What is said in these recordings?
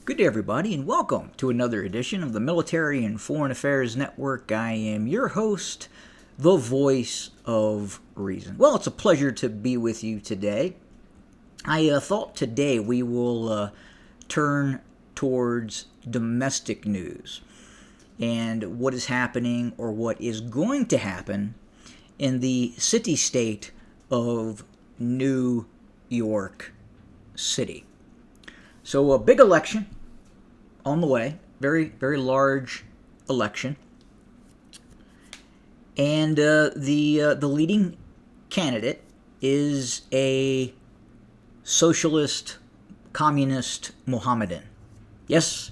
Good day, everybody, and welcome to another edition of the Military and Foreign Affairs Network. I am your host, the voice of reason. Well, it's a pleasure to be with you today. I thought today we will turn towards domestic news and what is happening or what is going to happen in the city-state of New York City. So a big election on the way, very, very large election. And the leading candidate is a socialist, communist Mohammedan. Yes,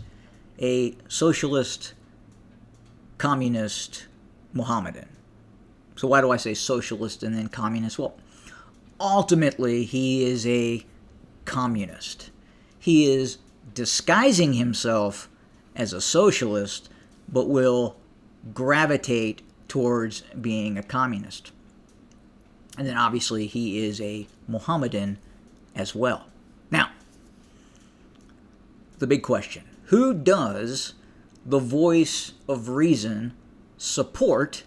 a socialist, communist Mohammedan. So why do I say socialist and then communist? Well, ultimately, he is a communist. He is disguising himself as a socialist, but will gravitate towards being a communist. And then obviously he is a Mohammedan as well. Now, the big question: who does the voice of reason support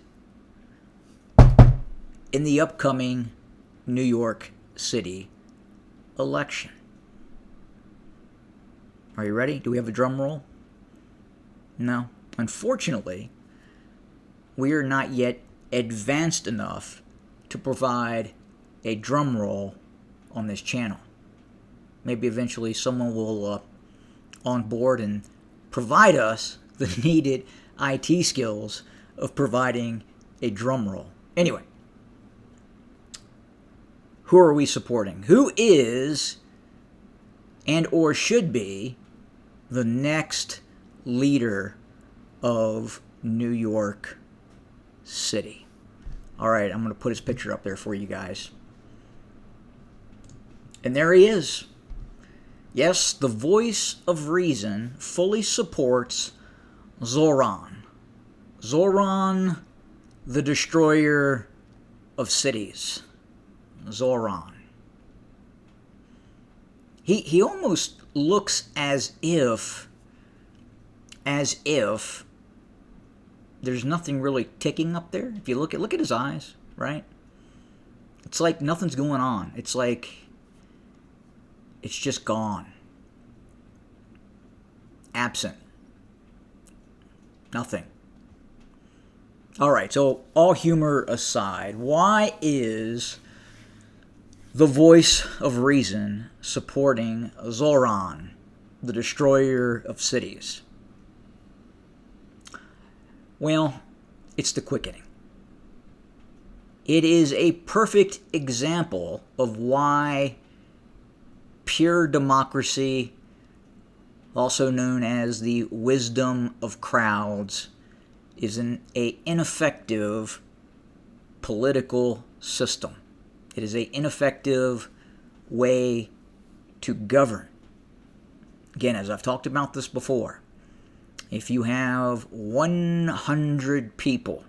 in the upcoming New York City election? Are you ready? Do we have a drum roll? No. Unfortunately, we are not yet advanced enough to provide a drum roll on this channel. Maybe eventually someone will on board and provide us the needed IT skills of providing a drum roll. Anyway, who are we supporting? Who is and or should be the next leader of New York City? All right, I'm going to put his picture up there for you guys. And there he is. Yes, the voice of reason fully supports Zohran. Zohran, the destroyer of cities. Zohran. He almost looks as if there's nothing really ticking up there. If you look at his eyes, right? It's like nothing's going on. It's like it's just gone. Absent. Nothing. All right, so all humor aside, why is the voice of reason supporting Zohran, the destroyer of cities? Well, it's the quickening. It is a perfect example of why pure democracy, also known as the wisdom of crowds, is an ineffective political system. It is an ineffective way to govern. Again, as I've talked about this before, if you have 100 people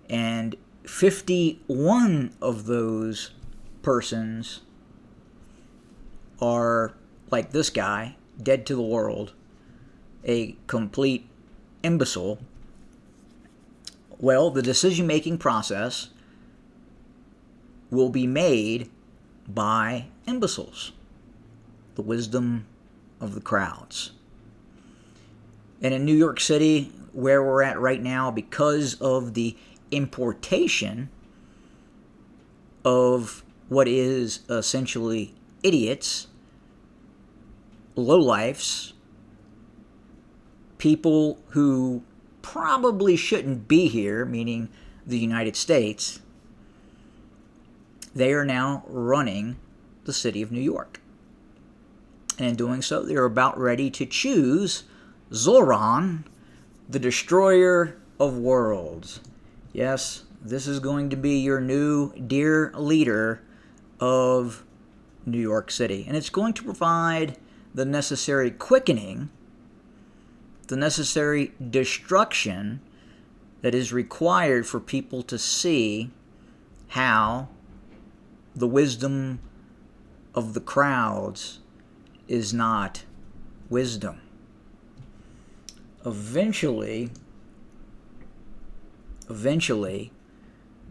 and 51 of those persons are like this guy, dead to the world, a complete imbecile, well, the decision-making process will be made by imbeciles. The wisdom of the crowds. And in New York City, where we're at right now, because of the importation of what is essentially idiots, lowlifes, people who probably shouldn't be here, meaning the United States, they are now running the city of New York. And in doing so, they're about ready to choose Zohran, the destroyer of worlds. Yes, this is going to be your new dear leader of New York City. And it's going to provide the necessary quickening, the necessary destruction that is required for people to see how the wisdom of the crowds is not wisdom. Eventually,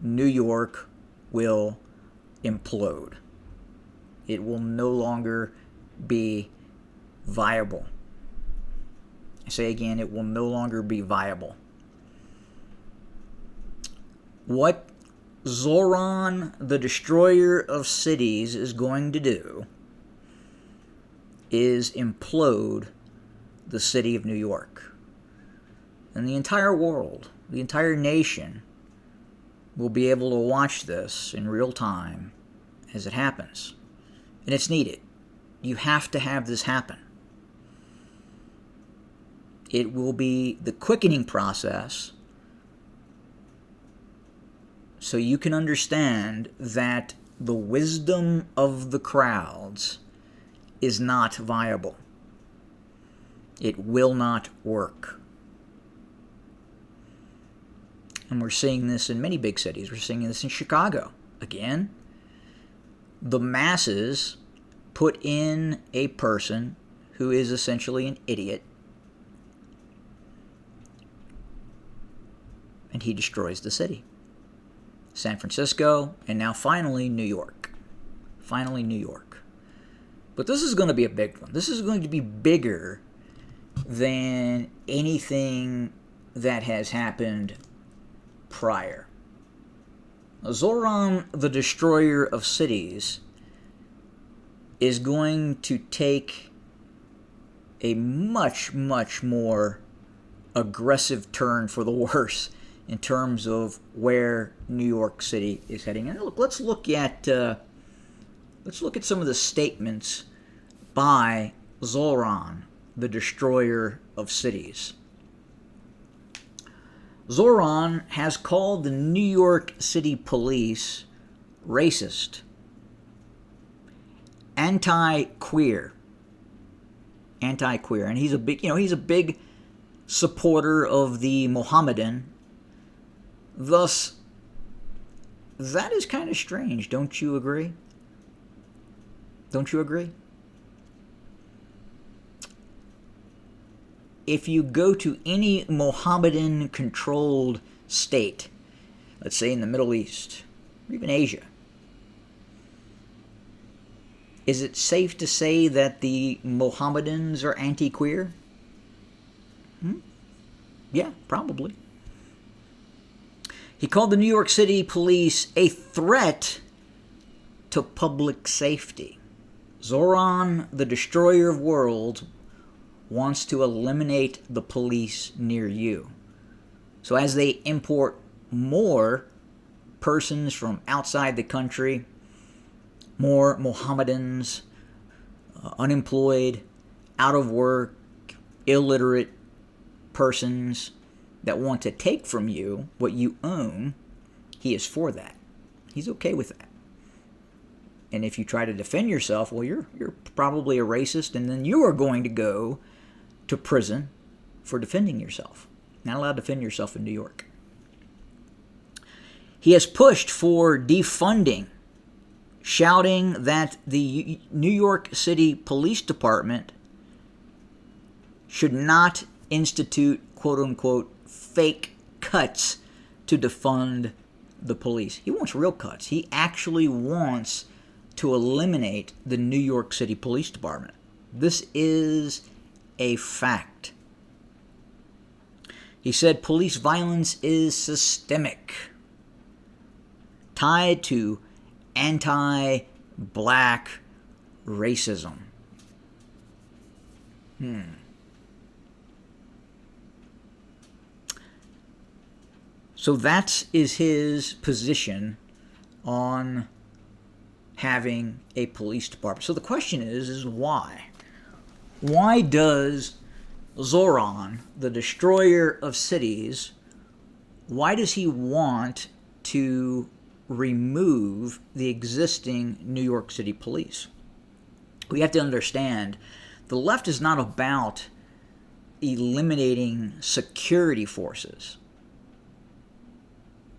New York will implode. It will no longer be viable. I say again, it will no longer be viable. What Zohran, the destroyer of cities, is going to do is implode the city of New York. And the entire world, the entire nation, will be able to watch this in real time as it happens. And it's needed. You have to have this happen. It will be the quickening process so you can understand that the wisdom of the crowds is not viable. It will not work. And we're seeing this in many big cities. We're seeing this in Chicago. Again, the masses put in a person who is essentially an idiot, and he destroys the city. San Francisco, and now finally New York. Finally New York. But this is going to be a big one. This is going to be bigger than anything that has happened prior. Zohran, the destroyer of cities, is going to take a much, much more aggressive turn for the worse in terms of where New York City is heading. And look, let's look at some of the statements by Zohran, the destroyer of cities. Zohran has called the New York City police racist, anti-queer, and he's a big supporter of the Mohammedan. Thus, that is kind of strange, don't you agree? Don't you agree? If you go to any Mohammedan-controlled state, let's say in the Middle East, or even Asia, is it safe to say that the Mohammedans are anti-queer? Yeah, probably. He called the New York City police a threat to public safety. Zohran, the destroyer of worlds, wants to eliminate the police near you. So as they import more persons from outside the country, more Mohammedans, unemployed, out of work, illiterate persons that want to take from you what you own, he is for that. He's okay with that. And if you try to defend yourself, well, you're probably a racist, and then you are going to go to prison for defending yourself. Not allowed to defend yourself in New York. He has pushed for defunding, shouting that the New York City Police Department should not institute, quote-unquote, fake cuts to defund the police. He wants real cuts. He actually wants to eliminate the New York City Police Department. This is a fact. He said police violence is systemic, tied to anti-black racism. So that is his position on having a police department. So the question is why? Why does Zohran, the destroyer of cities, why does he want to remove the existing New York City police? We have to understand the left is not about eliminating security forces.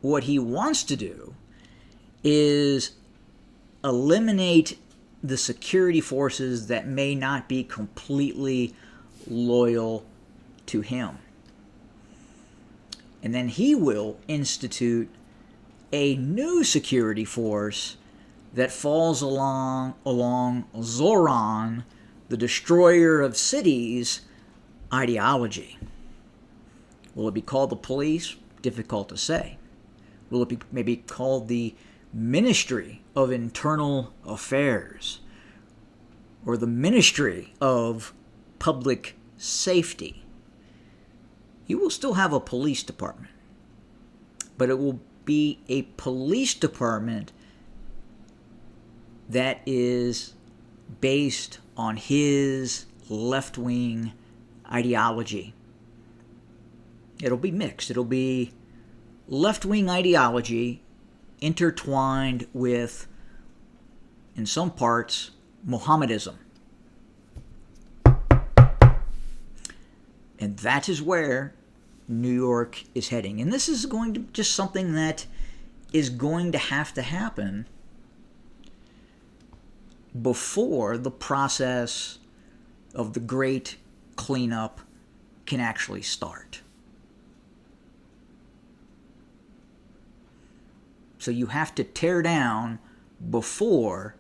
What he wants to do is eliminate the security forces that may not be completely loyal to him. And then he will institute a new security force that falls along Zohran, the destroyer of cities, ideology. Will it be called the police? Difficult to say. Will it be maybe called the Ministry of Internal Affairs or the Ministry of Public Safety? You will still have a police department, but it will be a police department that is based on his left-wing ideology. It'll be mixed. It'll be left-wing ideology intertwined with, in some parts, Mohammedism. And that is where New York is heading. And this is going to just something that is going to have to happen before the process of the great cleanup can actually start. So you have to tear down before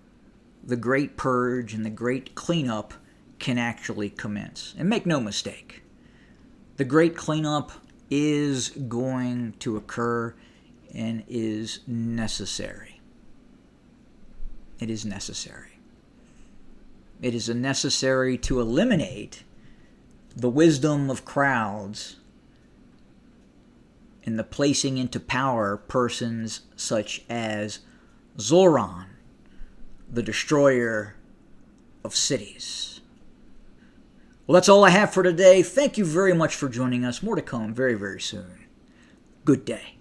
the great purge and the great cleanup can actually commence. And make no mistake, the great cleanup is going to occur and is necessary. It is necessary. It is necessary to eliminate the wisdom of crowds and the placing into power persons such as Zohran, the destroyer of cities. Well, that's all I have for today. Thank you very much for joining us. More to come very, very soon. Good day.